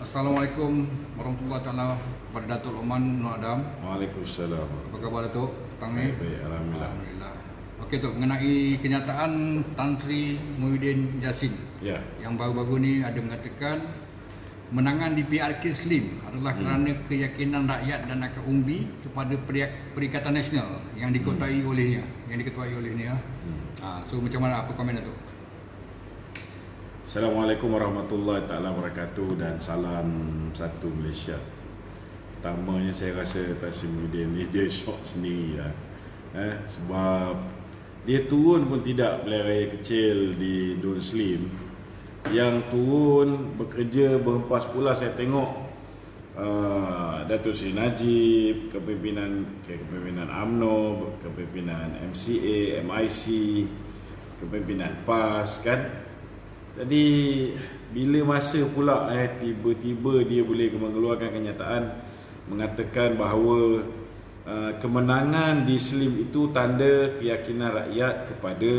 Assalamualaikum warahmatullahi taala kepada Datuk Oman Nur Adam. Waalaikumsalam. Apa khabar Datuk? Tang ni? Baik, alhamdulillah. Alhamdulillah. Okey Tok, mengenai kenyataan Tan Sri Muhyiddin Yassin Ya. yang baru-baru ni ada mengatakan kemenangan di PRK Slim adalah kerana keyakinan rakyat dan akar umbi kepada Perikatan Nasional yang diketuai olehnya, so macam mana, apa komen Datuk? Assalamualaikum warahmatullahi taala wabarakatuh dan salam satu Malaysia. Pertamanya saya rasa Tan Sri Muhyiddin ni dia syok sendiri lah. Sebab dia turun pun tidak pilihan raya kecil di Dun Slim. Yang turun bekerja berhempas pula saya tengok Datuk Seri Najib, kepimpinan UMNO, kepimpinan MCA, MIC, kepimpinan PAS kan. Jadi bila masa pula tiba-tiba dia boleh mengeluarkan kenyataan mengatakan bahawa kemenangan di Slim itu tanda keyakinan rakyat kepada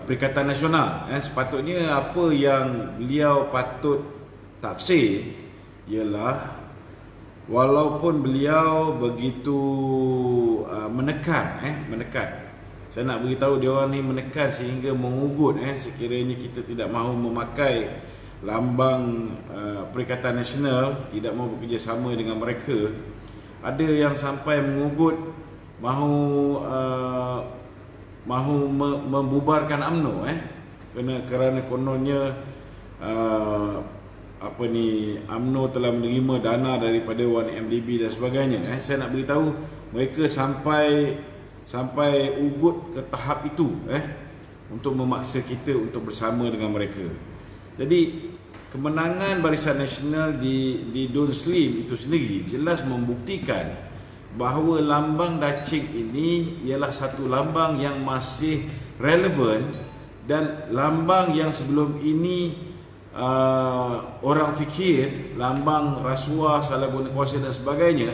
Perikatan Nasional. Sepatutnya apa yang beliau patut tafsir ialah walaupun beliau begitu menekan. Saya nak beritahu dia orang ni menekan sehingga mengugut sekiranya kita tidak mahu memakai lambang Perikatan Nasional, tidak mahu bekerjasama dengan mereka. Ada yang sampai mengugut mahu membubarkan UMNO kerana kononnya UMNO telah menerima dana daripada 1MDB dan sebagainya. Saya nak beritahu mereka sampai ugut ke tahap itu untuk memaksa kita untuk bersama dengan mereka. Jadi kemenangan Barisan Nasional di Dun Slim itu sendiri jelas membuktikan bahawa lambang Dacing ini ialah satu lambang yang masih relevan dan lambang yang sebelum ini orang fikir lambang rasuah, salah guna kuasa dan sebagainya.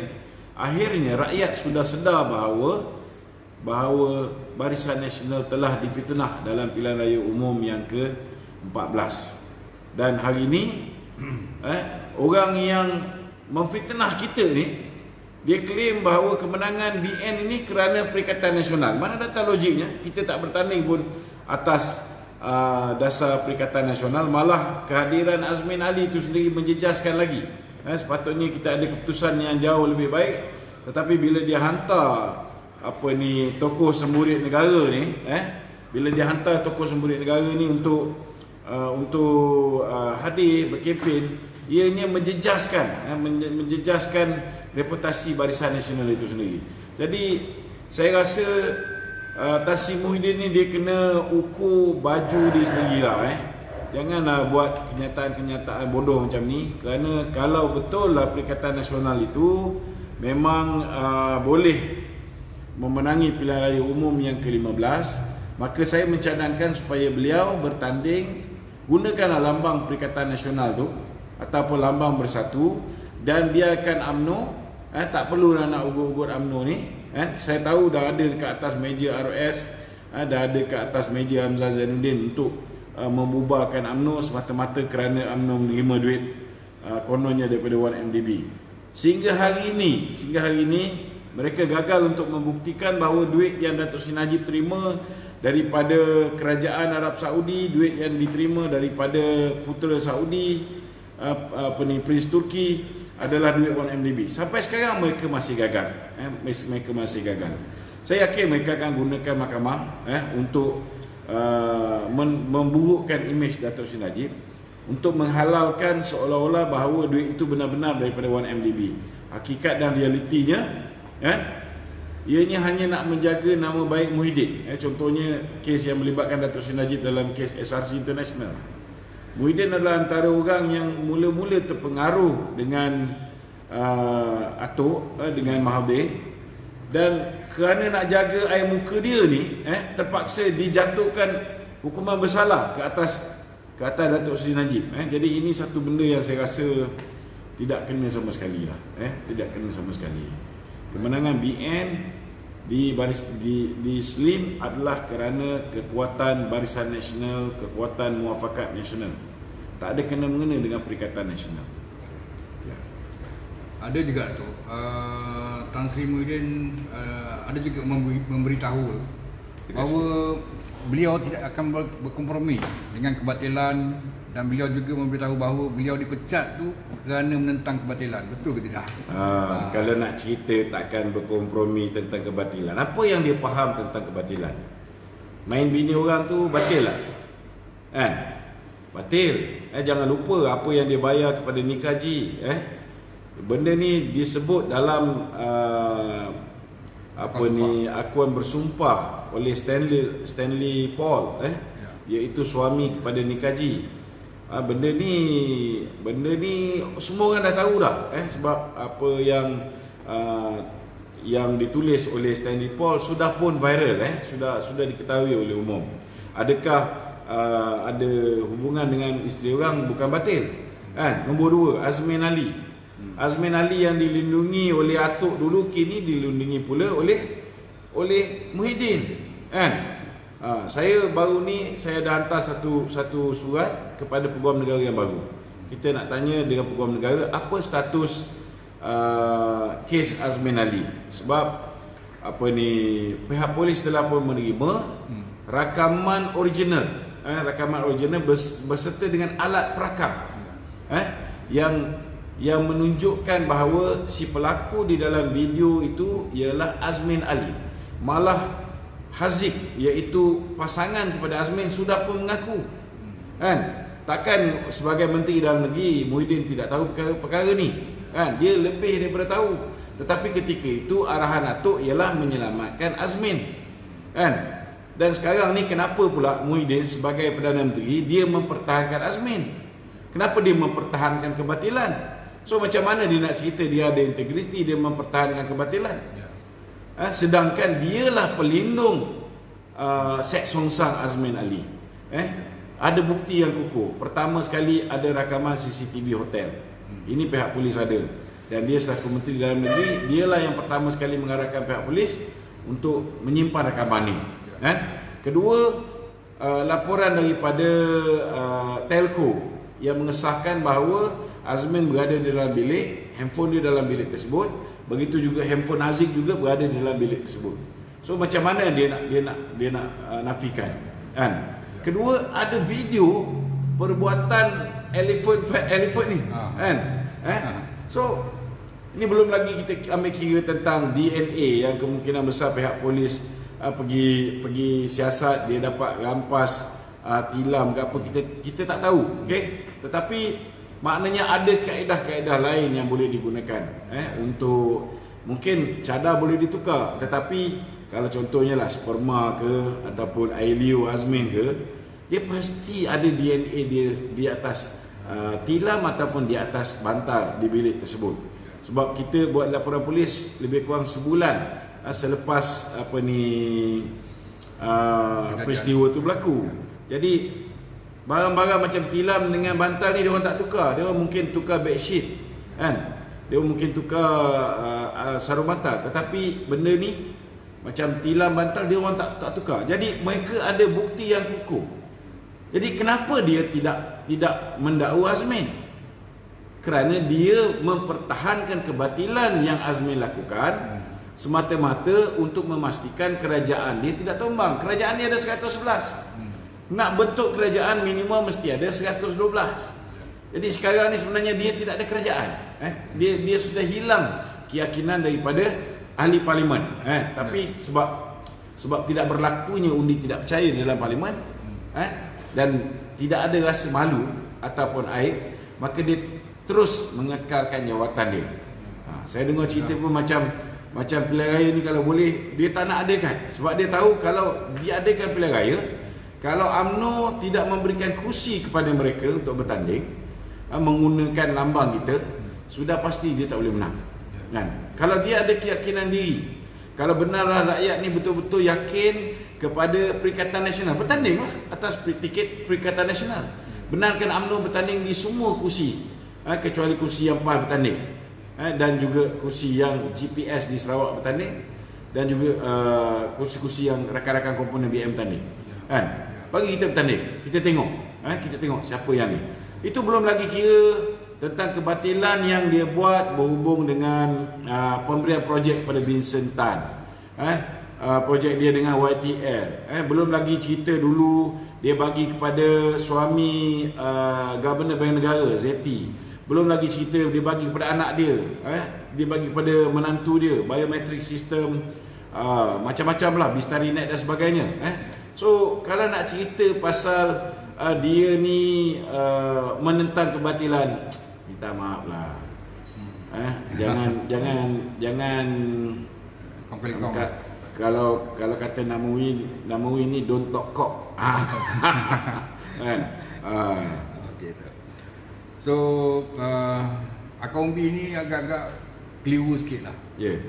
Akhirnya rakyat sudah sedar bahawa Barisan Nasional telah difitnah dalam pilihan raya umum yang ke-14. Dan hari ini orang yang memfitnah kita ni, dia claim bahawa kemenangan BN ini kerana Perikatan Nasional. Mana datang logiknya? Kita tak bertanding pun atas dasar Perikatan Nasional, malah kehadiran Azmin Ali itu sendiri menjejaskan lagi. Sepatutnya kita ada keputusan yang jauh lebih baik, tetapi bila dia hantar tokoh semburit negara ni, bila dia hantar tokoh semburit negara ni untuk hadir berkempen, ianya menjejaskan reputasi Barisan Nasional itu sendiri. Jadi saya rasa Tan Sri Muhyiddin ni dia kena ukur baju dia sendirilah. Janganlah buat kenyataan-kenyataan bodoh macam ni, kerana kalau betul lah Perikatan Nasional itu memang boleh memenangi pilihan raya umum yang ke-15, maka saya mencadangkan supaya beliau bertanding, gunakanlah lambang Perikatan Nasional tu ataupun lambang Bersatu, dan biarkan UMNO, tak perlu nak ugut-ugut UMNO ni. Saya tahu dah ada dekat atas meja RS, dah ada dekat atas meja Hamzah Zainuddin untuk membubarkan UMNO semata-mata kerana UMNO menerima duit kononnya daripada 1MDB. Sehingga hari ini mereka gagal untuk membuktikan bahawa duit yang Datuk Seri Najib terima daripada kerajaan Arab Saudi, duit yang diterima daripada putera Saudi, Prince Turki, adalah duit 1MDB. Sampai sekarang mereka masih gagal. Saya yakin mereka akan gunakan mahkamah untuk memburukkan imej Datuk Seri Najib, untuk menghalalkan seolah-olah bahawa duit itu benar-benar daripada 1MDB. Hakikat dan realitinya, ianya hanya nak menjaga nama baik Muhyiddin. Contohnya kes yang melibatkan Datuk Seri Najib dalam kes SRC International. Muhyiddin adalah antara orang yang mula-mula terpengaruh dengan Atok, dengan Mahathir, dan kerana nak jaga air muka dia ni, terpaksa dijatuhkan hukuman bersalah ke atas Datuk Seri Najib. Jadi ini satu benda yang saya rasa tidak kena sama sekali lah. Tidak kena sama sekali. Kemenangan BN di Slim adalah kerana kekuatan Barisan Nasional, kekuatan Muafakat Nasional. tak ada kena-mengena dengan Perikatan Nasional. Ada juga tu Tan Sri Muhyiddin ada juga memberitahu bahawa beliau tidak akan berkompromi dengan kebatilan, dan beliau juga memberitahu bahawa beliau dipecat tu kerana menentang kebatilan. Betul ke tidak? Kalau nak cerita takkan berkompromi tentang kebatilan, apa yang dia faham tentang kebatilan? Main bini orang tu batil lah kan? Batil. Jangan lupa apa yang dia bayar kepada Nikaji. Benda ni disebut dalam akuan bersumpah oleh Stanley Paul, iaitu suami kepada Nikaji. Benda ni semua orang dah tahu dah, sebab apa yang ditulis oleh Stanley Paul sudah pun viral, sudah diketahui oleh umum. Adakah ada hubungan dengan isteri orang bukan batil kan? Nombor dua, Azmin Ali. Azmin Ali yang dilindungi oleh atuk dulu, kini dilindungi pula oleh Muhyiddin kan? Saya baru ni saya dah hantar satu surat kepada Peguam Negara yang baru. Kita nak tanya dengan Peguam Negara apa status kes Azmin Ali, sebab pihak polis telah pun menerima rakaman original berserta dengan alat perakam yang menunjukkan bahawa si pelaku di dalam video itu ialah Azmin Ali. Malah Haziq, iaitu pasangan kepada Azmin, sudah pun mengaku kan? Takkan sebagai Menteri Dalam Negeri Muhyiddin tidak tahu perkara ni kan? Dia lebih daripada tahu. Tetapi ketika itu arahan atuk ialah menyelamatkan Azmin kan? Dan sekarang ni kenapa pula Muhyiddin sebagai Perdana Menteri dia mempertahankan Azmin? Kenapa dia mempertahankan kebatilan? So macam mana dia nak cerita dia ada integriti, dia mempertahankan kebatilan? Sedangkan dialah pelindung seks songsang Azmin Ali. Ada bukti yang kukuh. Pertama sekali ada rakaman CCTV hotel. Ini pihak polis ada. Dan dia selaku Menteri Dalam Negeri, dialah yang pertama sekali mengarahkan pihak polis untuk menyimpan rakaman ini. Kedua, laporan daripada telco yang mengesahkan bahawa Azmin berada di dalam bilik, handphone dia dalam bilik tersebut. Begitu juga handphone Haziq juga berada di dalam bilik tersebut. So macam mana dia nak nafikan kan? Kedua, ada video perbuatan elephant ni kan? So ini belum lagi kita ambil kira tentang DNA yang kemungkinan besar pihak polis pergi siasat, dia dapat rampas tilam ke apa, kita tak tahu, okey? Tetapi maknanya ada kaedah-kaedah lain yang boleh digunakan untuk, mungkin cadar boleh ditukar, tetapi kalau contohnya lah sperma ke ataupun air liur Azmin ke, dia pasti ada DNA dia di atas tilam ataupun di atas bantal di bilik tersebut. Sebab kita buat laporan polis lebih kurang sebulan selepas peristiwa tu berlaku. Jadi barang-barang macam tilam dengan bantal ni dia orang tak tukar. Dia orang mungkin tukar bedsheet kan? Dia orang mungkin tukar sarung bantal. Tetapi benda ni macam tilam bantal dia orang tak tukar. Jadi mereka ada bukti yang kukuh. Jadi kenapa dia tidak mendakwa Azmin? Kerana dia mempertahankan kebatilan yang Azmin lakukan semata-mata untuk memastikan kerajaan dia tidak tumbang. Kerajaan dia ada 111. Nak bentuk kerajaan minimum mesti ada 112. Jadi sekarang ni sebenarnya dia tidak ada kerajaan. Dia sudah hilang keyakinan daripada ahli parlimen. Tapi sebab tidak berlakunya undi tidak percaya dalam parlimen, dan tidak ada rasa malu ataupun aib, maka dia terus mengekalkan jawatan dia. Saya dengar cerita pun macam pilihan raya ni kalau boleh dia tak nak adakan, sebab dia tahu kalau dia adakan pilihan raya, kalau UMNO tidak memberikan kursi kepada mereka untuk bertanding menggunakan lambang kita, sudah pasti dia tak boleh menang kan? Kalau dia ada keyakinan diri, kalau benarlah rakyat ni betul-betul yakin kepada Perikatan Nasional, bertandinglah atas tiket Perikatan Nasional. Benarkan UMNO bertanding di semua kursi kecuali kursi yang PAS bertanding, dan juga kursi yang GPS di Sarawak bertanding, dan juga kursi-kursi yang rakan-rakan komponen BM bertanding kan? Bagi kita bertanding, kita tengok siapa yang ni. Itu belum lagi kira tentang kebatilan yang dia buat berhubung dengan pemberian projek kepada Vincent Tan. Projek dia dengan YTL. Belum lagi cerita dulu dia bagi kepada suami Governor Bank Negara Zeti. Belum lagi cerita dia bagi kepada anak dia, dia bagi kepada menantu dia, biometric system, macam-macam lah, Bistarinet dan sebagainya. So kalau nak cerita pasal dia ni menentang kebatilan, minta maaf lah. Jangan kalau kata Namawi ni don't talk cock. Kan? Okey tak. So Akaumbi ni agak-agak keliru sikit lah. Ya.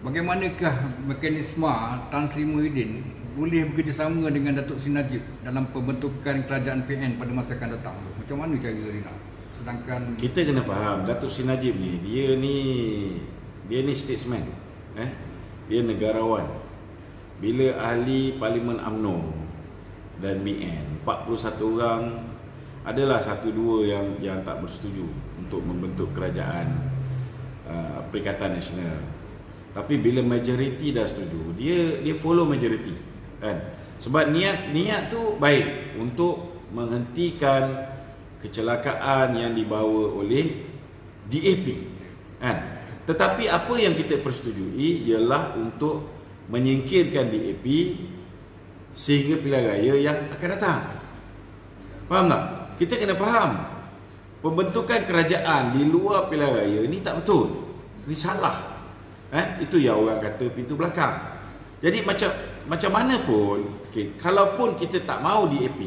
Bagaimanakah mekanisme Tan Sri Muhyiddin boleh bekerjasama dengan Datuk Seri Najib dalam pembentukan kerajaan PN pada masa akan datang? Macam mana cara dia nak? Sedangkan Kita kena faham Datuk Seri Najib ni, dia ni statesman. Dia negarawan. Bila ahli Parlimen UMNO dan BN 41 orang, adalah 1-2 yang tak bersetuju untuk membentuk kerajaan Perikatan Nasional. Tapi bila majoriti dah setuju, dia follow majoriti, kan? Sebab niat tu baik untuk menghentikan kecelakaan yang dibawa oleh DAP, kan? Tetapi apa yang kita persetujui ialah untuk menyingkirkan DAP sehingga pilihan raya yang akan datang. Faham tak? Kita kena faham pembentukan kerajaan di luar pilihan raya ni tak betul. Ini salah. Itu yang orang kata pintu belakang. Jadi macam mana pun, kalaupun kita tak mau DAP,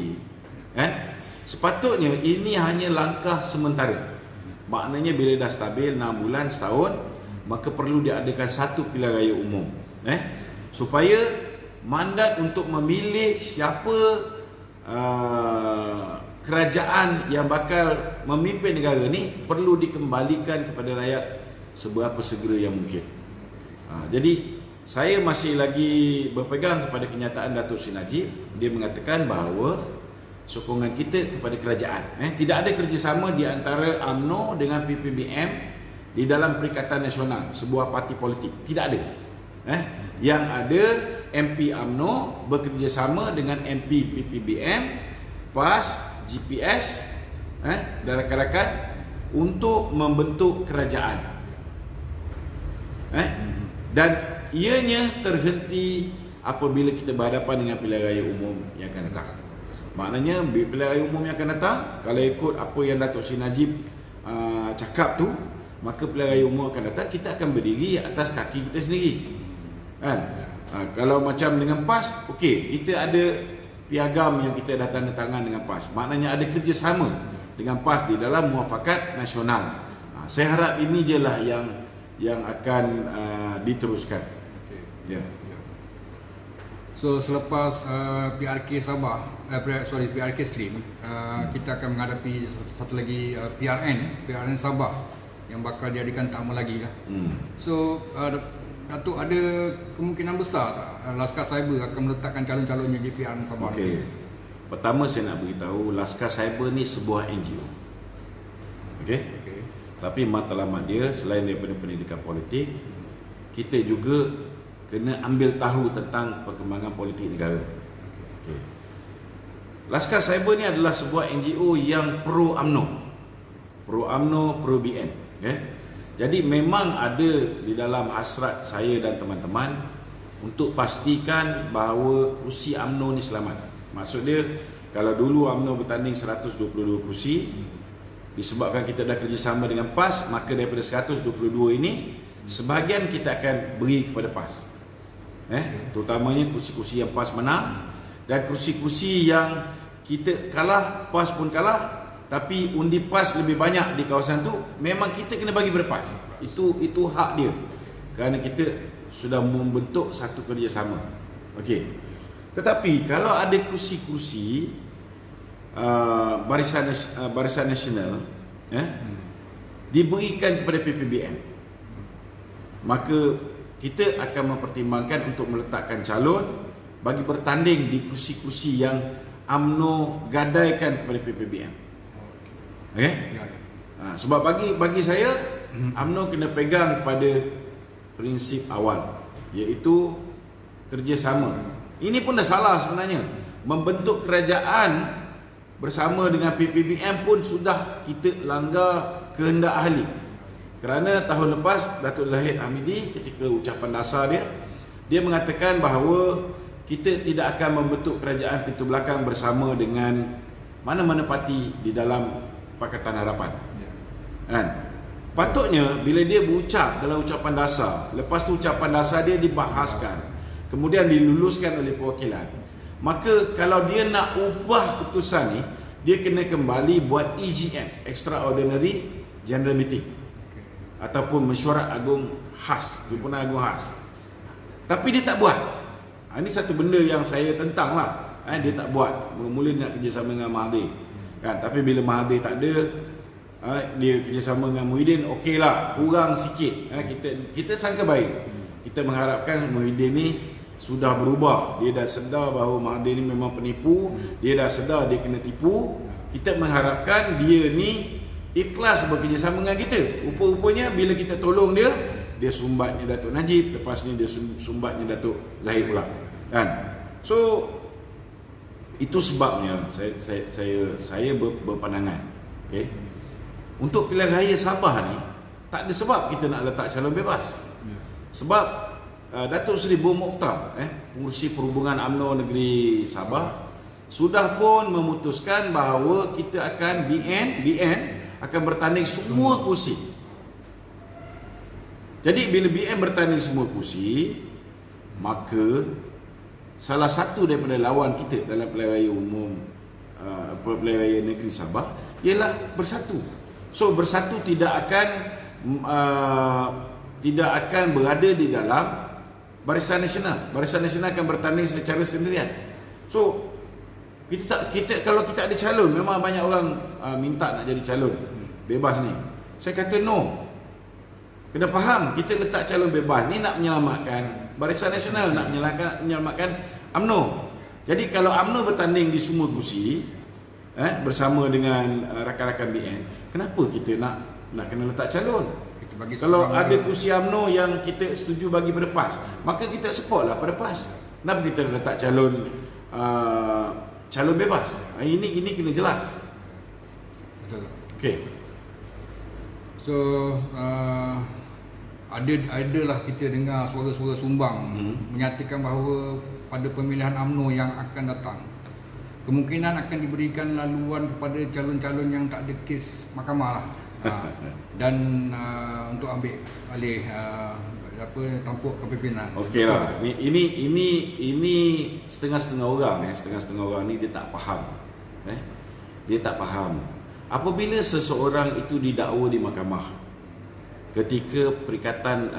sepatutnya ini hanya langkah sementara. Maknanya bila dah stabil 6 bulan, setahun, maka perlu diadakan satu pilihan raya umum, supaya mandat untuk memilih siapa kerajaan yang bakal memimpin negara ni perlu dikembalikan kepada rakyat seberapa segera yang mungkin. Jadi saya masih lagi berpegang kepada kenyataan Datuk Seri Najib. Dia mengatakan bahawa sokongan kita kepada kerajaan, tidak ada kerjasama di antara UMNO dengan PPBM di dalam Perikatan Nasional, sebuah parti politik. Tidak ada. Yang ada MP UMNO bekerjasama dengan MP PPBM, PAS, GPS, dan rakan-rakan untuk membentuk kerajaan. Dan ianya terhenti apabila kita berhadapan dengan pilihan raya umum yang akan datang. Maknanya pilihan raya umum yang akan datang, kalau ikut apa yang Datuk Seri Najib cakap tu, maka pilihan raya umum akan datang, kita akan berdiri atas kaki kita sendiri, kan? Kalau macam dengan PAS, okey, kita ada piagam yang kita dah tanda tangan dengan PAS. Maknanya ada kerjasama dengan PAS di dalam muafakat nasional. Saya harap ini je lah yang akan diteruskan. Ya. So selepas PRK Sabah, PRK Slim, kita akan menghadapi satu lagi PRN Sabah yang bakal diadakan tak lama lagi lah. So Datuk, ada kemungkinan besar tak Laskar Cyber akan meletakkan calon-calonnya di PRN Sabah? Okey. Pertama saya nak beritahu, Laskar Cyber ni sebuah NGO. Okey. Tapi matlamat dia selain daripada pendidikan politik, kita juga kena ambil tahu tentang perkembangan politik negara. Okay. Laskar Cyber ni adalah sebuah NGO yang pro UMNO, pro BN. Jadi memang ada di dalam hasrat saya dan teman-teman untuk pastikan bahawa kursi UMNO ni selamat. Maksud dia, kalau dulu UMNO bertanding 122 kursi, disebabkan kita dah kerjasama dengan PAS, maka daripada 122 ini sebahagian kita akan beri kepada PAS, terutamanya kursi-kursi yang PAS menang, dan kursi-kursi yang kita kalah, PAS pun kalah, tapi undi PAS lebih banyak di kawasan tu, memang kita kena bagi kepada PAS. Itu hak dia, kerana kita sudah membentuk satu kerjasama. Okey. Tetapi kalau ada kursi-kursi Barisan Nasional diberikan kepada PPBM, maka kita akan mempertimbangkan untuk meletakkan calon bagi bertanding di kursi-kursi yang UMNO gadaikan kepada PPBM. Okey? Ya, ya. Sebab bagi saya UMNO kena pegang kepada prinsip awal, iaitu kerjasama. Ini pun dah salah sebenarnya. Membentuk kerajaan bersama dengan PPBM pun sudah kita langgar kehendak ahli. Kerana tahun lepas Datuk Zahid Hamidi ketika ucapan dasar dia mengatakan bahawa kita tidak akan membentuk kerajaan pintu belakang bersama dengan mana-mana parti di dalam Pakatan Harapan. Ya. Kan? Patutnya bila dia berucap dalam ucapan dasar, lepas tu ucapan dasar dia dibahaskan, kemudian diluluskan oleh perwakilan, maka kalau dia nak ubah keputusan ni, dia kena kembali buat EGM, Extraordinary General Meeting, ataupun mesyuarat agung khas, jumpunan agung khas. Tapi dia tak buat. Ini satu benda yang saya tentang lah. Dia tak buat. Mula-mula nak kerjasama dengan Mahathir, kan? Tapi bila Mahathir tak ada, dia kerjasama dengan Muhyiddin, okey lah, kurang sikit. Kita sangka baik. Kita mengharapkan Muhyiddin ni sudah berubah. Dia dah sedar bahawa Mahathir ni memang penipu. Dia dah sedar dia kena tipu. Kita mengharapkan dia ni ikhlas bekerjasama dengan kita. Rupa-rupanya bila kita tolong dia, dia sumbatnya Datuk Najib, lepas ni dia sumbatnya Datuk Zahid pula, kan? So itu sebabnya saya berpandangan, okey, untuk pilihan raya Sabah ni tak ada sebab kita nak letak calon bebas. Sebab Datuk Seri Bom Mokhtar, pengurusi perhubungan UMNO negeri Sabah, sudah pun memutuskan bahawa kita akan BN akan bertanding semua kursi. Jadi bila BN bertanding semua kursi, maka salah satu daripada lawan kita dalam pilihan raya umum, pilihan raya negeri Sabah ialah Bersatu. So Bersatu tidak akan berada di dalam Barisan Nasional. Barisan Nasional akan bertanding secara sendirian. So kita kalau kita ada calon, memang banyak orang minta nak jadi calon bebas ni. Saya kata no. Kena faham, kita letak calon bebas ni nak menyelamatkan Barisan Nasional, nak menyelamatkan UMNO. Jadi kalau UMNO bertanding di semua kursi bersama dengan rakan-rakan BN, kenapa kita nak kena letak calon? Kalau ada kursi UMNO yang kita setuju bagi pada PAS, maka kita support lah pada PAS. Kenapa kita letak calon bebas? Ini kena jelas. Betul. Okey. So adalah kita dengar suara-suara sumbang menyatakan bahawa pada pemilihan UMNO yang akan datang, kemungkinan akan diberikan laluan kepada calon-calon yang tak ada kes mahkamah lah. Dan untuk ambil alih tampuk kepimpinan. Okeylah. Ini setengah-setengah orang setengah-setengah orang ni dia tak faham. Dia tak faham. Apabila seseorang itu didakwa di mahkamah ketika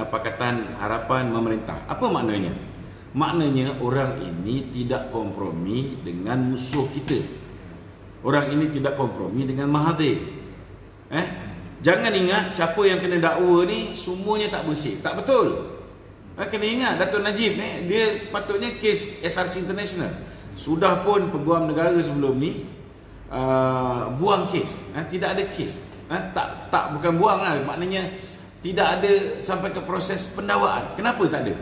Pakatan Harapan memerintah, apa maknanya? Maknanya orang ini tidak kompromi dengan musuh kita. Orang ini tidak kompromi dengan Mahathir. Jangan ingat siapa yang kena dakwa ni semuanya tak bersih. Tak betul. Kena ingat Datuk Najib ni, dia patutnya kes SRC International. Sudah pun Peguam Negara sebelum ni buang kes. Tidak ada kes. Bukan buang lah, maknanya tidak ada sampai ke proses pendakwaan. Kenapa tak ada?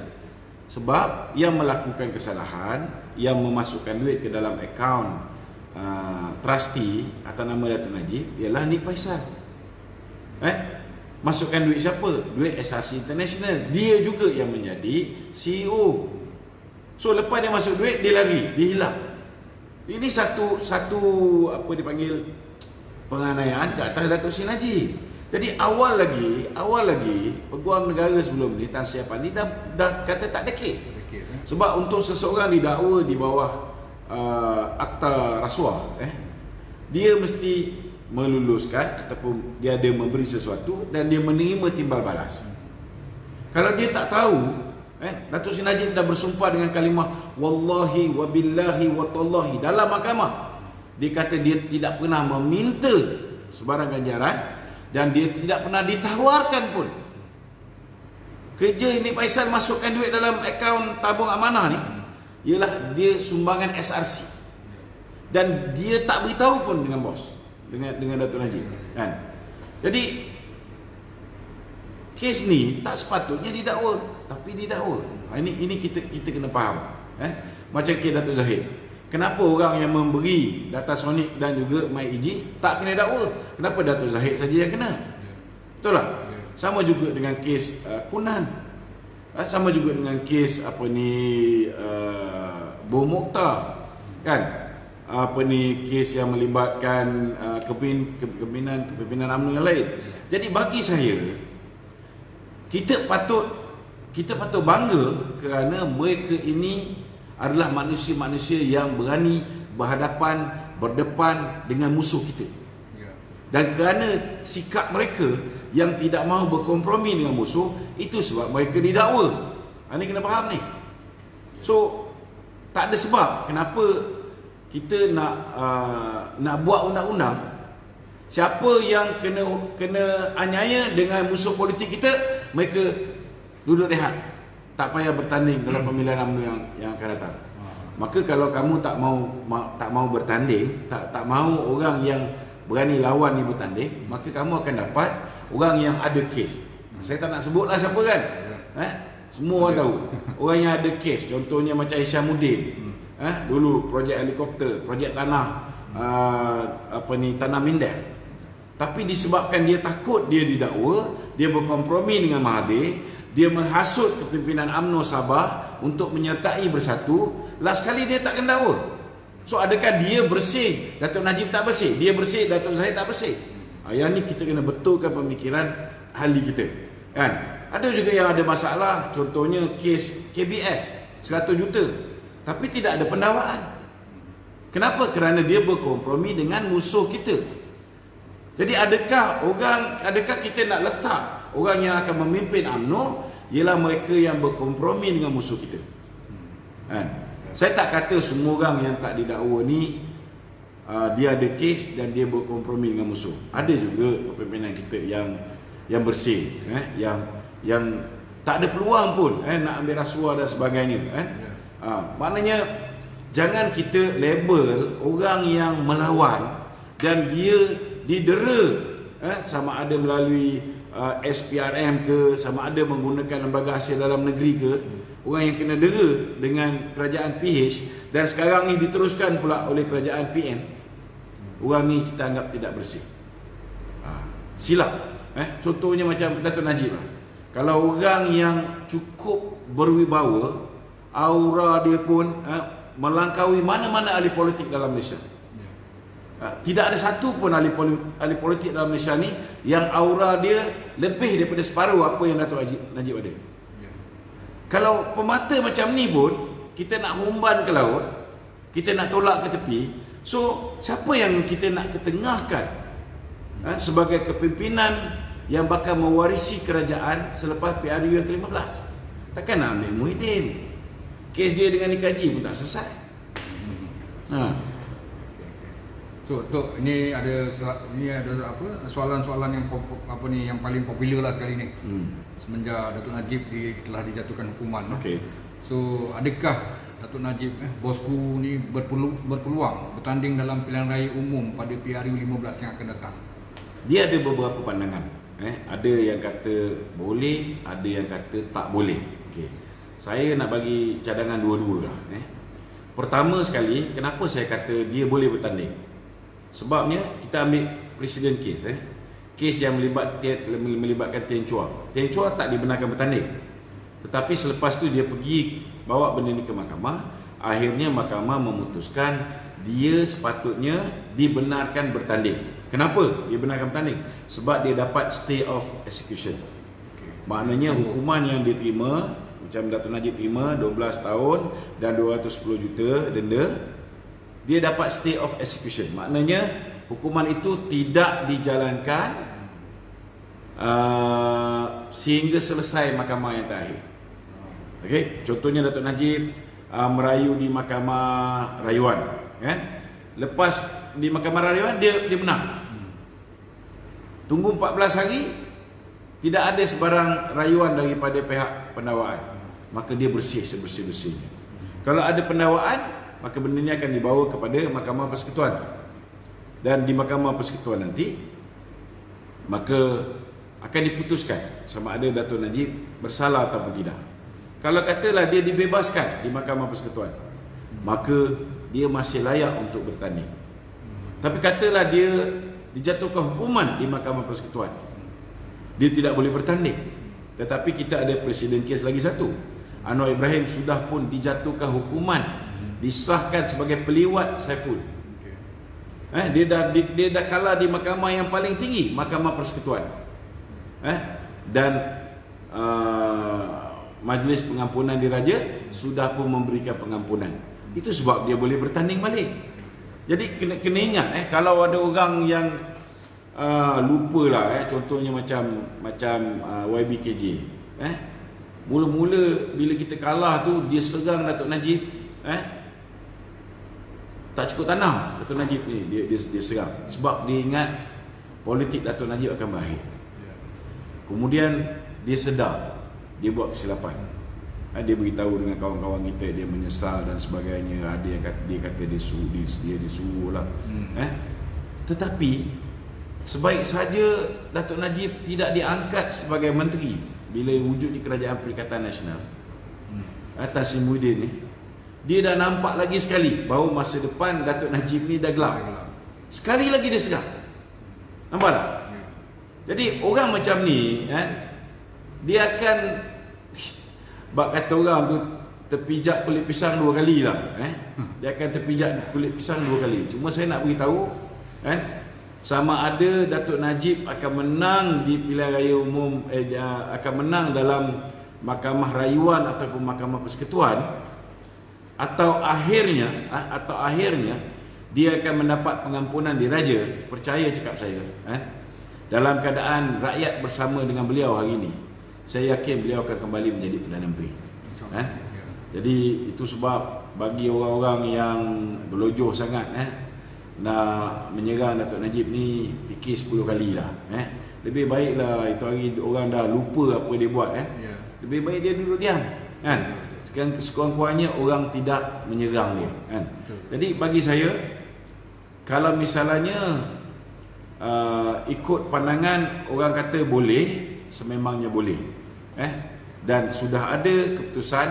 Sebab yang melakukan kesalahan, yang memasukkan duit ke dalam akaun trustee atas nama Datuk Najib ialah Nik Faisal. Masukkan duit siapa? Duit SRC International. Dia juga yang menjadi CEO. So lepas dia masuk duit, dia lari, dia hilang. Ini satu apa dipanggil penganiayaan ke atas Datuk Seri Najib. Jadi awal lagi Peguam Negara sebelum ni, Tan Sri Apandi dah kata tak ada kes. Sebab untuk seseorang didakwa di bawah akta rasuah, dia mesti meluluskan ataupun dia ada memberi sesuatu dan dia menerima timbal balas. Kalau dia tak tahu, Datuk Seri Najib dah bersumpah dengan kalimah wallahi wabillahi watallahi dalam mahkamah. Dia kata dia tidak pernah meminta sebarang ganjaran dan dia tidak pernah ditawarkan pun. Kerja ini Faisal masukkan duit dalam akaun tabung amanah ni ialah dia sumbangan SRC. Dan dia tak beritahu pun dengan bos. dengan Datuk Najib, kan? Jadi kes ni tak sepatutnya didakwa, tapi didakwa. Ini kita kena faham. Macam kes Datuk Zahid. Kenapa orang yang memberi data Sonic dan juga MyEG tak kena dakwa? Kenapa Datuk Zahid saja yang kena? Betul tak? Sama juga dengan kes Kunan. Sama juga dengan kes Bom Mokhtar, kan? Kes yang melibatkan kepimpinan UMNO yang lain. Jadi bagi saya, kita patut bangga kerana mereka ini adalah manusia-manusia yang berani berdepan dengan musuh kita. Dan kerana sikap mereka yang tidak mahu berkompromi dengan musuh, itu sebab mereka didakwa. Ini kena faham ni. So tak ada sebab kenapa kita nak buat undang-undang. Siapa yang kena aniaya dengan musuh politik kita, mereka duduk rehat, tak payah bertanding dalam pemilihan UMNO yang akan datang. Maka kalau kamu tak mau bertanding, tak mau orang yang berani lawan ni bertanding, maka kamu akan dapat orang yang ada kes. Saya tak nak sebutlah siapa, kan? Semua orang tahu. Orang yang ada kes, contohnya macam Isyamuddin. Dulu projek helikopter, projek tanah tanah Mindef. Tapi disebabkan dia takut dia didakwa, dia berkompromi dengan Mahathir, dia menghasut kepimpinan UMNO Sabah untuk menyertai bersatu, last kali dia tak kena dakwa. So adakah dia bersih, Datuk Najib tak bersih? Dia bersih, Datuk Zahid tak bersih? Yang ni kita kena betulkan pemikiran ahli kita, kan? Ada juga yang ada masalah, contohnya kes KBS 100 juta, tapi tidak ada pendakwaan. Kenapa? Kerana dia berkompromi dengan musuh kita. Jadi adakah kita nak letak orang yang akan memimpin UMNO ialah mereka yang berkompromi dengan musuh kita? Kan? Saya tak kata semua orang yang tak didakwa ni dia ada kes dan dia berkompromi dengan musuh. Ada juga kepimpinan kita yang bersih, yang tak ada peluang pun nak ambil rasuah dan sebagainya, maknanya jangan kita label orang yang melawan dan dia didera, sama ada melalui SPRM ke, sama ada menggunakan lembaga hasil dalam negeri ke. Orang yang kena dera dengan kerajaan PH dan sekarang ni diteruskan pula oleh kerajaan PM, orang ni kita anggap tidak bersih. Silap. Contohnya macam Datuk Najib lah. Kalau orang yang cukup berwibawa, aura dia pun melangkaui mana-mana ahli politik dalam Malaysia. Tidak ada satu pun ahli politik dalam Malaysia ni yang aura dia lebih daripada separuh apa yang Datuk Najib ada. Kalau pemata macam ni pun kita nak humban ke laut, kita nak tolak ke tepi, so siapa yang kita nak ketengahkan sebagai kepimpinan yang bakal mewarisi kerajaan selepas PRU yang ke-15? Takkan nak ambil Muhyiddin, kes dia dengan Nikaji pun tak selesai. So Tok, ini ada soalan-soalan yang paling popular lah sekali ni. Semenjak Datuk Najib telah dijatuhkan hukuman. Okay. So adakah Datuk Najib bosku ni berpeluang bertanding dalam pilihan raya umum pada PRU 15 yang akan datang? Dia ada beberapa pandangan. Ada yang kata boleh, ada yang kata tak boleh. Okay. Saya nak bagi cadangan dua-dua lah. Pertama sekali, kenapa saya kata dia boleh bertanding? Sebabnya kita ambil presiden case, kes yang melibatkan Teng Chua. Teng Chua tak dibenarkan bertanding, tetapi selepas tu dia pergi bawa benda ni ke mahkamah. Akhirnya mahkamah memutuskan dia sepatutnya dibenarkan bertanding. Kenapa dia benarkan bertanding? Sebab dia dapat stay of execution. Maknanya hukuman yang dia terima, macam Datuk Najib terima 12 tahun dan 210 juta denda, dia dapat stay of execution. Maknanya hukuman itu tidak dijalankan sehingga selesai mahkamah yang terakhir. Okey, contohnya Datuk Najib merayu di mahkamah rayuan, lepas di mahkamah rayuan dia menang. Tunggu 14 hari, tidak ada sebarang rayuan daripada pihak pendakwaan, maka dia bersih sebersih-bersihnya. Kalau ada pendakwaan, maka benda ini akan dibawa kepada Mahkamah Persekutuan. Dan di Mahkamah Persekutuan nanti, maka akan diputuskan sama ada Dato' Najib bersalah ataupun tidak. Kalau katalah dia dibebaskan di Mahkamah Persekutuan, maka dia masih layak untuk bertanding. Tapi katalah dia dijatuhkan hukuman di Mahkamah Persekutuan, dia tidak boleh bertanding. Tetapi kita ada presiden kes lagi satu. Anwar Ibrahim sudah pun dijatuhkan hukuman, disahkan sebagai peliwat Saiful. Dia dah kalah di mahkamah yang paling tinggi, Mahkamah Persekutuan. Dan Majlis Pengampunan Diraja sudah pun memberikan pengampunan. Itu sebab dia boleh bertanding balik. Jadi kena ingat, kalau ada orang yang lupalah, contohnya macam YBKJ, mula-mula bila kita kalah tu dia serang Dato' Najib, tak cukup tanah Dato' Najib ni dia serang sebab dia ingat politik Dato' Najib akan berakhir. Kemudian dia sedar dia buat kesilapan. Dia beritahu dengan kawan-kawan kita, dia menyesal dan sebagainya. Ada yang kata dia disuruh lah. Tetapi sebaik saja Dato' Najib tidak diangkat sebagai menteri bila wujud di Kerajaan Perikatan Nasional, Tan Sri Muhyiddin ni, dia dah nampak lagi sekali bahawa masa depan Dato' Najib ni dah gelap. Sekali lagi dia segar. Nampak tak? Jadi orang macam ni, dia akan, bak kata orang tu, terpijak kulit pisang 2 kali lah. Dia akan terpijak kulit pisang 2 kali. Cuma saya nak beritahu, sama ada Dato' Najib akan menang di pilihan raya umum, akan menang dalam Mahkamah Rayuan ataupun Mahkamah Persekutuan, atau akhirnya dia akan mendapat pengampunan diraja. Percaya cakap saya, dalam keadaan rakyat bersama dengan beliau hari ini, saya yakin beliau akan kembali menjadi Perdana Menteri. Jadi itu sebab bagi orang-orang yang berlojoh sangat nak menyerang Dato' Najib ni, fikir 10 kali lah. Lebih baiklah itu hari orang dah lupa apa dia buat. Lebih baik dia duduk diam, Sekarang sekurang-kurangnya orang tidak menyerang dia, Jadi bagi saya, kalau misalnya ikut pandangan orang kata boleh, sememangnya boleh, dan sudah ada keputusan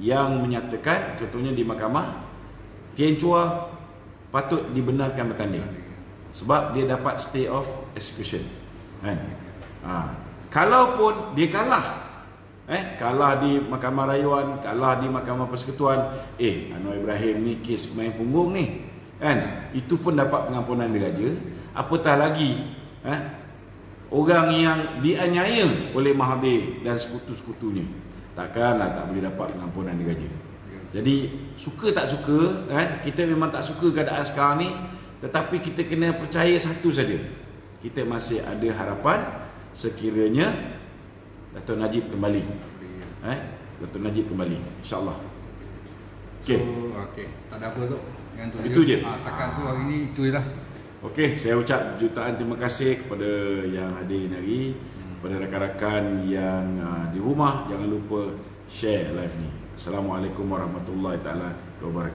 yang menyatakan, contohnya di mahkamah, Tien Chua patut dibenarkan bertanding sebab dia dapat stay of execution, kalaupun dia kalah di Mahkamah Rayuan, kalah di Mahkamah Persekutuan, Anwar Ibrahim ni kes main punggung ni, itu pun dapat pengampunan diraja. Apatah lagi orang yang dianiaya oleh Mahathir dan sekutu-sekutunya, takkanlah tak boleh dapat pengampunan diraja. Jadi suka tak suka, kita memang tak suka keadaan sekarang ni, tetapi kita kena percaya satu saja, kita masih ada harapan sekiranya Dato' Najib kembali. Dato' Najib kembali, insya-Allah. Okey. Tak ada apa tu. Itu je. Setakat tu hari ni itu je lah. Okey, saya ucap jutaan terima kasih kepada yang hadir hari, kepada rakan-rakan yang di rumah, jangan lupa share live ni. Assalamualaikum warahmatullahi taala wabarakatuh.